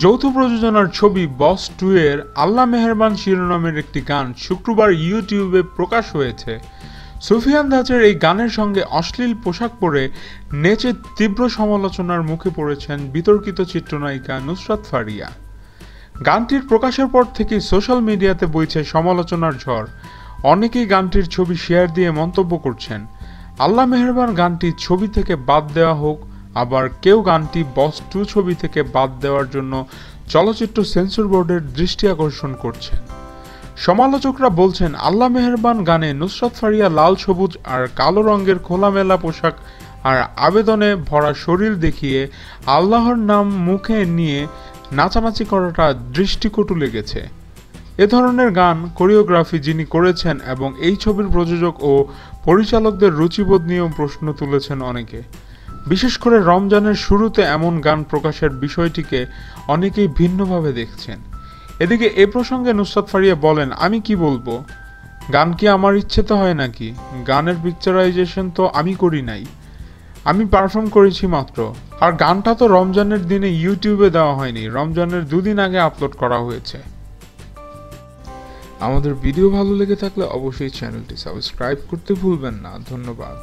যৌথ প্রযোজনার ছবি বস 2 এর আল্লাহ মেহেরবান শিরোনামের একটি গান শুক্রবার ইউটিউবে প্রকাশ হয়েছে। সুফিয়ান ধাঁচের এই গানের সঙ্গে অশ্লীল পোশাক পরে নেচে তীব্র সমালোচনার মুখে পড়েছেন বিতর্কিত চিত্রনায়িকা নুসরাত ফারিয়া। গানটির প্রকাশের পর থেকেই সোশ্যাল মিডিয়াতে বইছে সমালোচনার ঝড়। অনেকেই গানটির ছবি শেয়ার দিয়ে মন্তব্য করছেন, আল্লাহ মেহেরবান গানটি ছবি থেকে বাদ দেওয়া হোক, আবার কেউ গানটি বস 2 ছবি থেকে বাদ দেওয়ার জন্য চলচ্চিত্র সেন্সর বোর্ডের দৃষ্টি আকর্ষণ করছেন। সমালোচকরা বলছেন, আল্লাহ মেহেরবান গানে নুসরাত ফারিয়া লাল, সবুজ আর কালো রঙের খোলামেলা পোশাক আর আবেদনে ভরা শরীর দেখিয়ে আল্লাহর নাম মুখে নিয়ে নাচানাচি করাটা দৃষ্টিকটু লেগেছে। এ ধরনের গান কোরিওগ্রাফি যিনি করেছেন এবং এই ছবির প্রযোজক ও পরিচালকদের রুচিবোধ নিয়েও প্রশ্ন তুলেছেন অনেকে। বিশেষ করে রমজানের শুরুতে এমন গান প্রকাশের বিষয়টিকে অনেকেই ভিন্নভাবে দেখছেন। এদিকে এ প্রসঙ্গে নুসরাত ফারিয়া বলেন, আমি কি বলবো, গান কি আমার ইচ্ছেতে হয় নাকি? গানের পিকচারাইজেশন তো আমি করি নাই, আমি পারফর্ম করেছি মাত্র। আর গানটা তো রমজানের দিনে ইউটিউবে দেওয়া হয়নি, রমজানের 2 দিন আগে আপলোড করা হয়েছে। আমাদের ভিডিও ভালো লেগে থাকলে অবশ্যই চ্যানেলটি সাবস্ক্রাইব করতে ভুলবেন না। ধন্যবাদ।